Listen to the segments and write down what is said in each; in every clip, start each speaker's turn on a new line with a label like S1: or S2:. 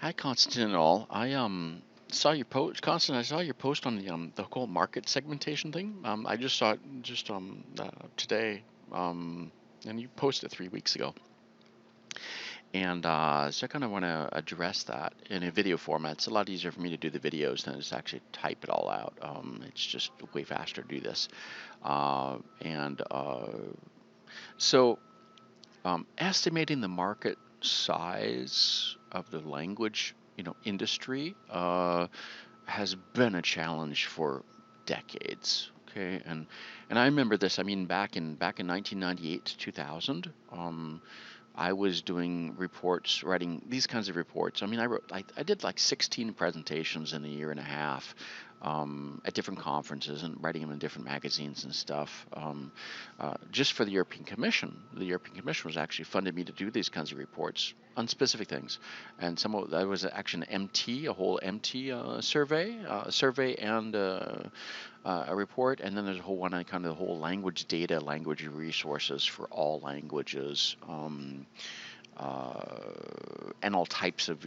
S1: Hi, Constantine and all. I saw your post, Constantine. I saw your post on the whole market segmentation thing. I just saw it just today. Um, and you posted it 3 weeks ago. And so I kind of want to address that in a video format. It's a lot easier for me to do the videos than just actually type it all out. It's just way faster to do this. And so estimating the market size of the language, industry has been a challenge for decades. Okay, and I remember this. I mean, back in 1998 to 2000, I was doing reports, writing these kinds of reports. I mean, I did like 16 presentations in a year and a half, at different conferences and writing them in different magazines and stuff, just for the European Commission. The European Commission was actually funded me to do these kinds of reports on specific things, and some of that was actually an MT, a whole MT survey and a report, and then there's a whole one on kind of the whole language data, language resources for all languages, and all types of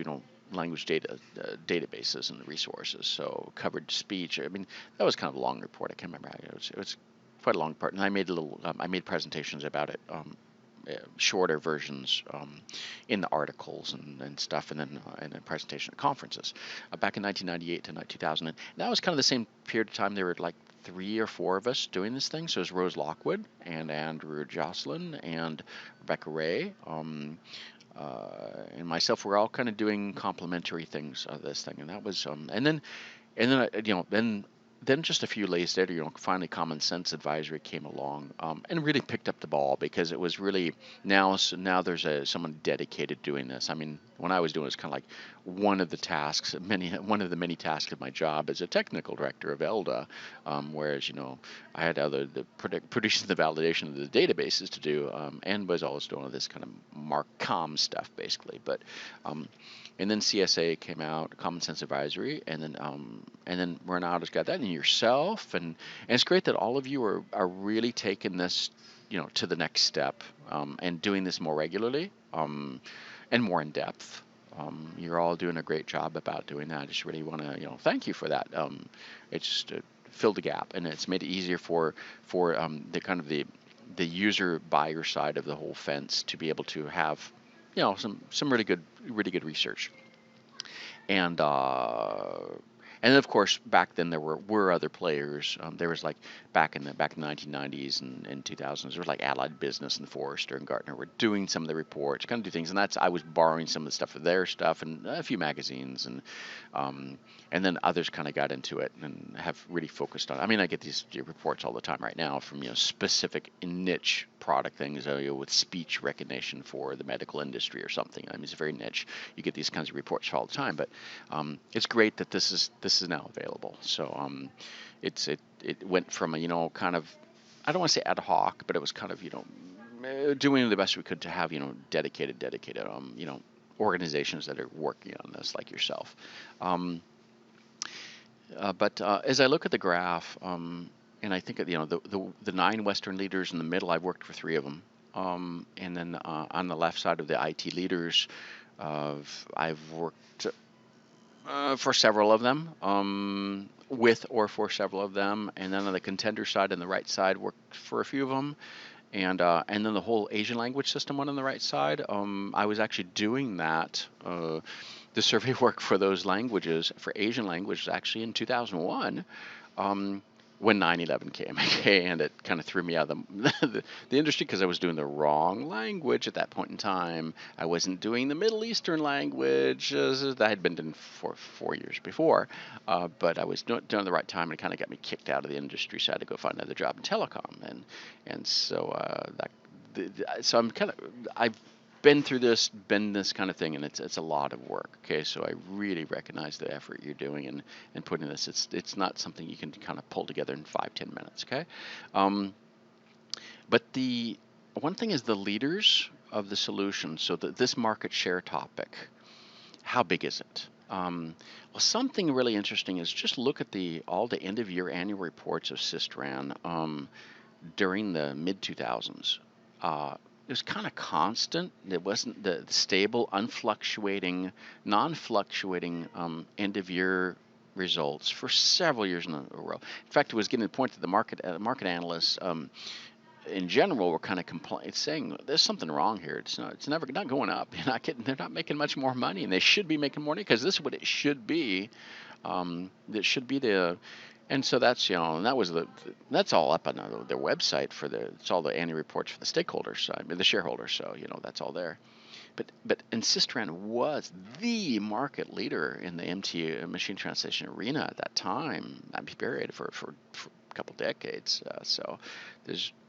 S1: language data databases and resources. So covered speech. I mean, that was kind of a long report. I can't remember. It was quite a long part, and I made presentations about it. Shorter versions in the articles and stuff, and then in a presentation at conferences back in 1998 to 2000. And that was kind of the same period of time. There were like 3 or 4 of us doing this thing. So it was Rose Lockwood and Andrew Jocelyn and Rebecca Ray. And myself, we're all kind of doing complementary things of this thing, and that was, then just a few days later, finally Common Sense Advisory came along, and really picked up the ball, because it was really now there's someone dedicated doing this. I mean, when I was doing it, it's kind of like one of the many tasks of my job as a technical director of ELDA, whereas I had producing the validation of the databases to do, and was always doing this kind of Marcom stuff basically, but. And then CSA came out, Common Sense Advisory, and then Renato's got that, and yourself, and it's great that all of you are really taking this, to the next step, and doing this more regularly, and more in depth. You're all doing a great job about doing that. I just really want to, thank you for that. It's just filled the gap, and it's made it easier for the kind of the user buyer side of the whole fence to be able to have some really good research. And and then of course back then there were other players. There was like back in the 1990s and 2000s, there was like Allied Business and Forrester and Gartner were doing some of the reports, kind of do things, and I was borrowing some of the stuff of their stuff and a few magazines, and then others kind of got into it and have really focused on. I mean, I get these reports all the time right now from specific niche product things, with speech recognition for the medical industry or something. I mean, it's very niche. You get these kinds of reports all the time, but it's great that this is now available. So it went from a kind of, I don't want to say ad hoc, but it was kind of doing the best we could to have dedicated organizations that are working on this like yourself. But as I look at the graph, and I think the 9 Western leaders in the middle, I've worked for 3 of them, and then on the left side of the IT leaders, I've worked for several of them, with or for several of them, and then on the contender side and the right side, worked for a few of them, and then the whole Asian language system one on the right side. I was actually doing that. The survey work for those languages, for Asian languages, actually in 2001, when 9/11 came, okay, and it kind of threw me out of the industry because I was doing the wrong language at that point in time. I wasn't doing the Middle Eastern language that I had been doing for 4 years before, but I was doing it at the right time, and it kind of got me kicked out of the industry, so I had to go find another job in telecom, and so so I've been through this kind of thing, and it's a lot of work. Okay, so I really recognize the effort you're doing and putting this. It's not something you can kind of pull together in 5-10 minutes. Okay, but the one thing is the leaders of the solution. So this market share topic, how big is it? Well, something really interesting is just look at all the end of year annual reports of Sistran during the mid 2000s. it was kind of constant. It wasn't the stable, unfluctuating, non-fluctuating end of year results for several years in a row. In fact, it was getting to the point that the market analysts in general were kind of saying there's something wrong here. It's never not going up. They're not making much more money, and they should be making more money because this is what it should be. That should be the and so that's and that was that's all up on their website it's all the annual reports for the stakeholders, I mean the shareholders. So that's all there. But Insistran was the market leader in the MT machine translation arena at that time, that period for a couple decades. So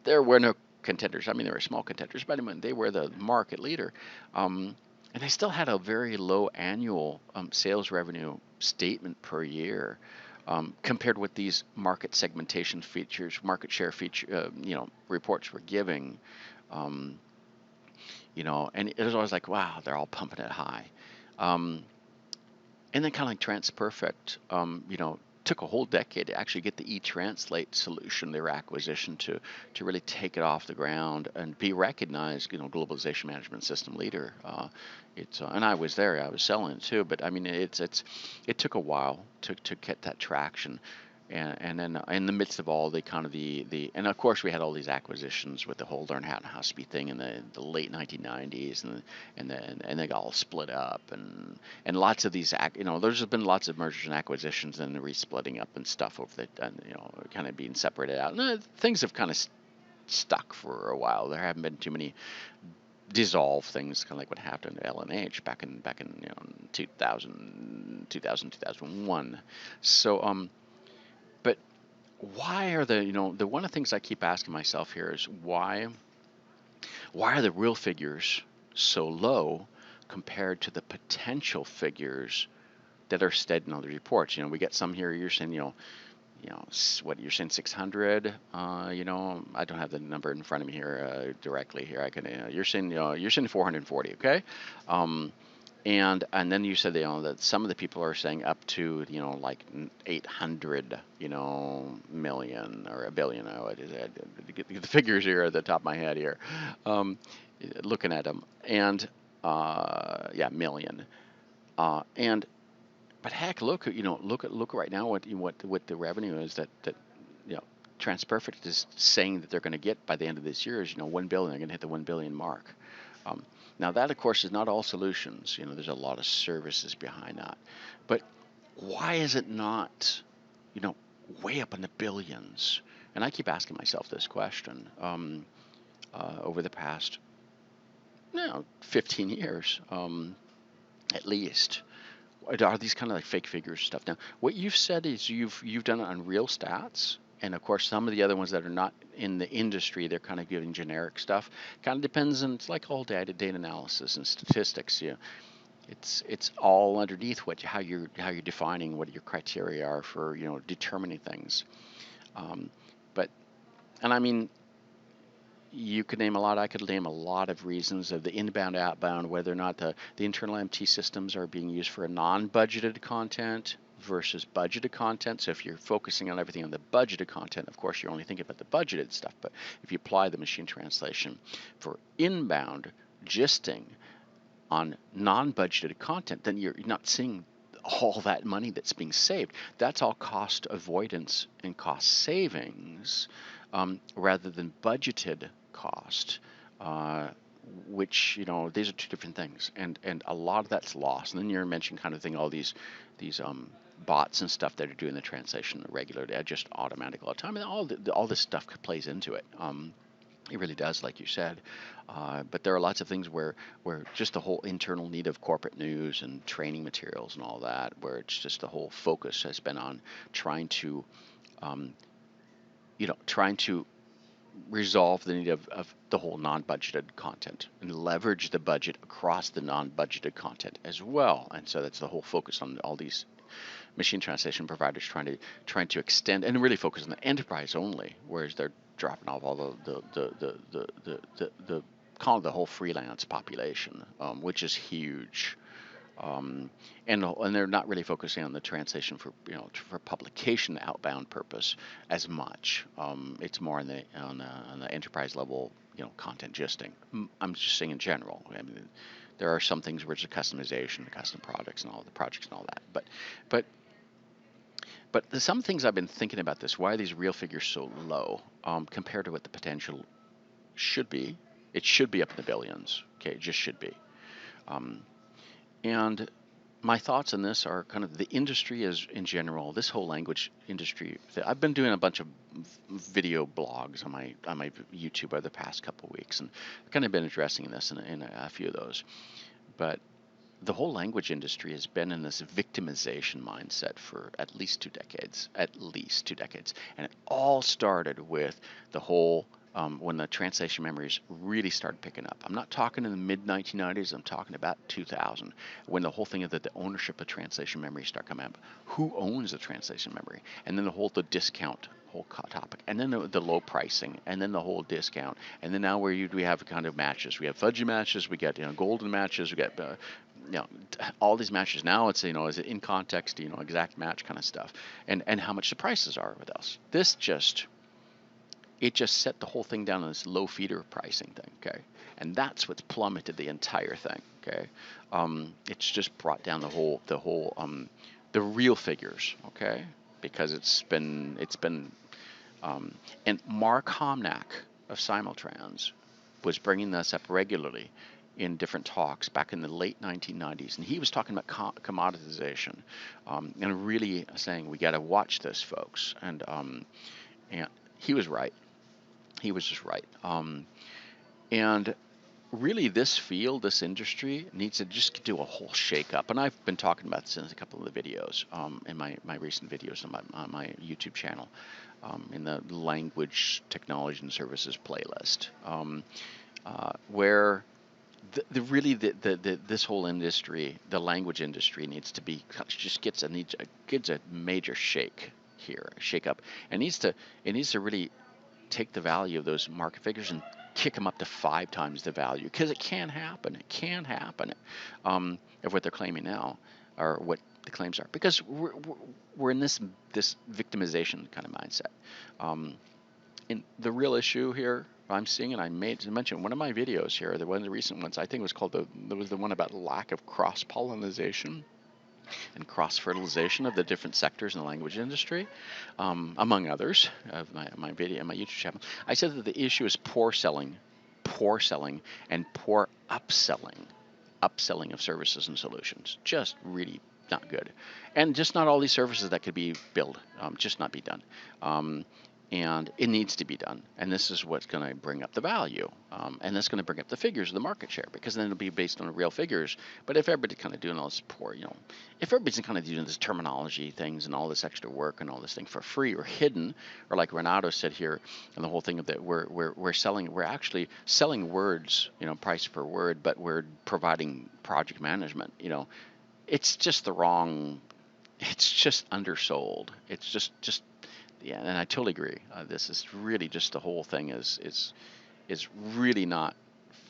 S1: there were no contenders. I mean, there were small contenders, but I mean, they were the market leader. And they still had a very low annual sales revenue statement per year, compared with these market segmentation features, market share feature, reports were giving. Um, and it was always like, wow, they're all pumping it high. Um, and then kind of like TransPerfect, took a whole decade to actually get the e-translate solution, their acquisition, to really take it off the ground and be recognized, globalization management system leader. And I was there, I was selling it too, but I mean, it took a while to get that traction. And then in the midst of all the kind of and of course we had all these acquisitions with the whole learn how to speak thing in the late 1990s, and they got all split up, and lots of these there's been lots of mergers and acquisitions and resplitting up and stuff over the kind of being separated out, and things have kind of stuck for a while. There haven't been too many dissolve things, kind of like what happened to L&H back in 2000, 2001. So but why are the one of the things I keep asking myself here is why are the real figures so low compared to the potential figures that are stated in other reports? We get some here. You're saying what you're saying 600. I don't have the number in front of me here directly here. I can. You're saying 440. Okay. And then you said that some of the people are saying up to like 800 million or a billion. What is it? The figures here at the top of my head here, um, looking at them, and yeah, million. And but heck, look right now what the revenue is that you know TransPerfect is saying that they're going to get by the end of this year is 1 billion. They're going to hit the 1 billion mark. Um, Now that, of course, is not all solutions. There's a lot of services behind that. But why is it not, you know, way up in the billions? And I keep asking myself this question over the past, 15 years, at least. Are these kind of like fake figures stuff? Now, what you've said is you've done it on real stats, and of course, some of the other ones that are not in the industry, they're kind of giving generic stuff. Kind of depends on, it's like all data analysis and statistics. It's all underneath how you're defining what your criteria are for determining things. Um, but and I mean, you could name a lot. I could name a lot of reasons of the inbound, outbound, whether or not the internal MT systems are being used for a non-budgeted content versus budgeted content. So if you're focusing on everything on the budgeted content, of course, you're only thinking about the budgeted stuff. But if you apply the machine translation for inbound gisting on non-budgeted content, then you're not seeing all that money that's being saved. That's all cost avoidance and cost savings, rather than budgeted cost, uh, which these are two different things, and a lot of that's lost. And then you're mentioning kind of thing all these bots and stuff that are doing the translation regularly, just automatic all the time, and all this stuff plays into it. It really does, like you said. But there are lots of things where just the whole internal need of corporate news and training materials and all that, where it's just the whole focus has been on um, trying to resolve the need of the whole non-budgeted content and leverage the budget across the non-budgeted content as well. And so that's the whole focus on all these machine translation providers trying to extend and really focus on the enterprise only, whereas they're dropping off all the call it the whole freelance population, which is huge. um, and they're not really focusing on the translation for for publication outbound purpose as much. It's more on the enterprise level, content gisting. I'm just saying in general. I mean, there are some things where it's a customization, custom products, and all the projects and all that. But some things I've been thinking about this. Why are these real figures so low compared to what the potential should be? It should be up in the billions. Okay, it just should be. Um, and my thoughts on this are kind of the industry as in general. This whole language industry. I've been doing a bunch of video blogs on my YouTube over the past couple of weeks, and I've kind of been addressing this in a few of those. But the whole language industry has been in this victimization mindset for at least 2 decades, and it all started with the whole when the translation memories really started picking up. I'm not talking in the mid 1990s. I'm talking about 2000, when the whole thing of the ownership of translation memory started coming up. Who owns the translation memory? And then the discount whole topic, and then the low pricing, and then the whole discount, and then now we have kind of matches. We have fudgy matches, we got golden matches, we got all these matches. Now it's is it in context, exact match kind of stuff, and how much the prices are with us. It just set the whole thing down on this low feeder pricing thing, okay, and that's what's plummeted the entire thing, okay. It's just brought down the real figures, okay, because it's been and Mark Homnak of Simultrans was bringing this up regularly in different talks back in the late 1990s, and he was talking about commoditization, and really saying we got to watch this, folks. And he was right. He was just right. And really, this industry needs to just do a whole shake-up. And I've been talking about this in a couple of the videos, in my recent videos on my YouTube channel, in the language, technology, and services playlist, where this whole industry, the language industry, needs to be just gets a major shake up, and it needs to really take the value of those market figures and kick them up to 5 times the value, because it can happen. It can happen, of what they're claiming now, or what the claims are, because we're in this victimization kind of mindset. And the real issue here I'm seeing, and I made to mention one of my videos here, one of the recent ones, I think was called the one about lack of cross pollination and cross-fertilization of the different sectors in the language industry, among others, of my video, my YouTube channel. I said that the issue is poor selling, and poor upselling of services and solutions. Just really not good, and just not all these services that could be billed, just not be done. And it needs to be done. And this is what's going to bring up the value, and that's going to bring up the figures of the market share, because then it'll be based on the real figures. But if everybody's kind of doing all this if everybody's kind of doing this terminology things and all this extra work and all this thing for free or hidden, or like Renato said here, and the whole thing of that we're actually selling words, price per word, but we're providing project management. It's just the wrong. It's just undersold. It's just yeah, and I totally agree. This is really just the whole thing is really not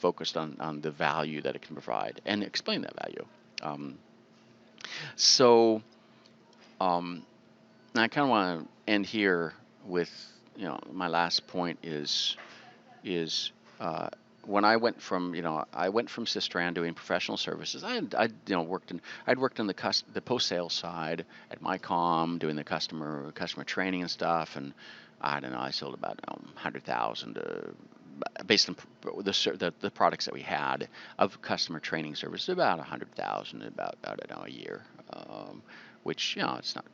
S1: focused on the value that it can provide and explain that value. Um, so I kind of want to end here with my last point is when I went from Sistran doing professional services. I'd worked in the post sales side at MyCom, doing the customer training and stuff, and I don't know, I sold about 100,000 based on the products that we had of customer training services, about 100,000 about I don't know a year, which it's not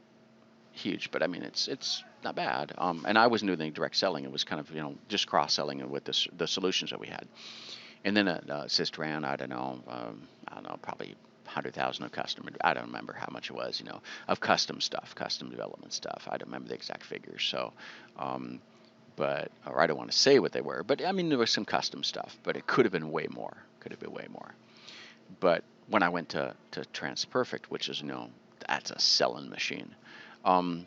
S1: huge, but I mean it's not bad. And I wasn't doing any direct selling; it was kind of just cross selling with the solutions that we had. And then Sistran, I don't know, probably 100,000 of customer. I don't remember how much it was, of custom stuff, custom development stuff. I don't remember the exact figures. So, or I don't want to say what they were, but I mean there was some custom stuff, but it could have been way more. Could have been way more. But when I went to TransPerfect, which is that's a selling machine. Um,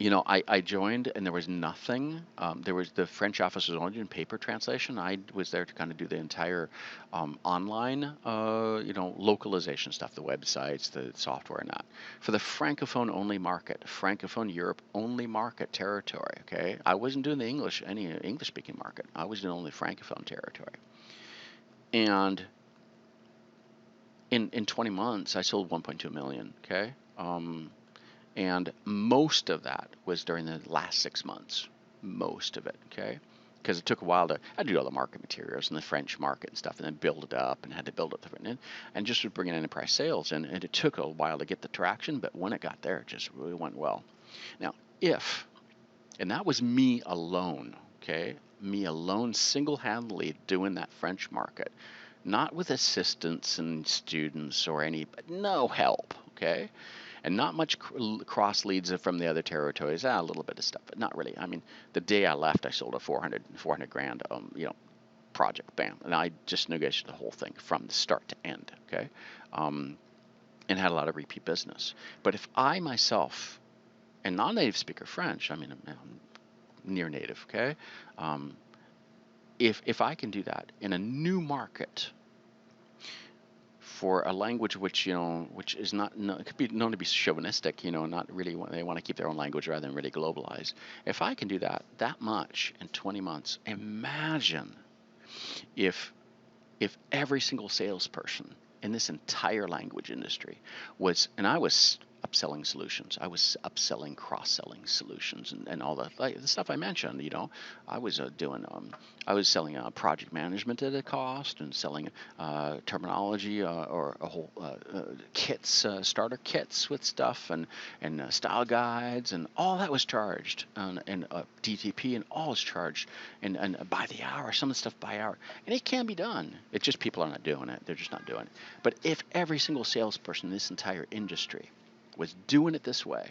S1: I joined and there was nothing. There was the French office was only doing paper translation. I was there to kind of do the entire online, localization stuff, the websites, the software, and that. For the Francophone only market, Francophone Europe only market territory, okay? I wasn't doing any English speaking market. I was doing only Francophone territory. And in 20 months, I sold 1.2 million, okay? And most of that was during the last 6 months. Most of it, okay? Because it took a while I do all the market materials and the French market and stuff, and then build it up, and had to build it and just was bringing enterprise sales, and it took a while to get the traction, but when it got there, it just really went well. Now, and that was me alone, okay? Me alone, single-handedly doing that French market, not with assistants and students or but no help, okay? And not much cross leads from the other territories. A little bit of stuff, but not really. I mean, the day I left, I sold a 400 grand, project, bam, and I just negotiated the whole thing from the start to end, okay, and had a lot of repeat business. But if I myself, and non-native speaker French, I mean, I'm near native, okay, if I can do that in a new market for a language which is not, no, it could be known to be chauvinistic, not really, they want to keep their own language rather than really globalize. If I can do that much in 20 months, imagine if every single salesperson in this entire language industry and I was upselling solutions. I was upselling, cross-selling solutions, and all the stuff I mentioned. I was I was selling project management at a cost, and selling terminology, or a whole kits, starter kits with stuff, and style guides, and all that was charged, and DTP, and all is charged, and by the hour. Some of the stuff by hour, and it can be done. It's just people are not doing it. They're just not doing it. But if every single salesperson in this entire industry was doing it this way,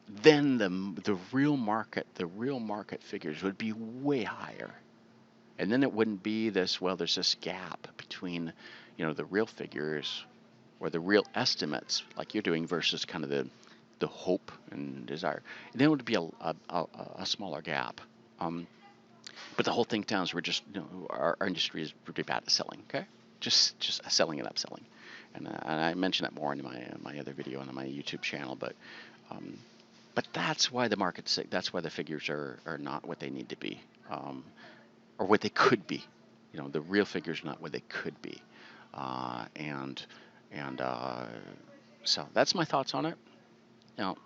S1: then the real market figures would be way higher. And then it wouldn't be there's this gap between, the real figures or the real estimates like you're doing versus kind of the hope and desire. And then it would be a smaller gap. But the whole thing down is we're just, our industry is pretty bad at selling, okay? Just selling and upselling. And I mentioned that more in my other video on my YouTube channel, but that's why the market's sick. That's why the figures are not what they need to be, or what they could be. The real figures are not what they could be, and so that's my thoughts on it. Now,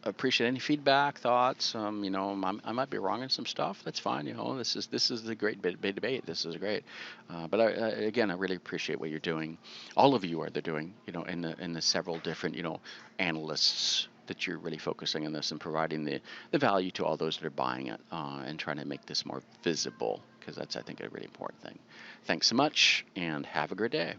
S1: appreciate any feedback, thoughts. I might be wrong in some stuff. That's fine. This is the great debate. This is great. But again, I really appreciate what you're doing. All of you are doing. In the several different analysts that you're really focusing on this and providing the value to all those that are buying it, and trying to make this more visible, because that's, I think, a really important thing. Thanks so much, and have a great day.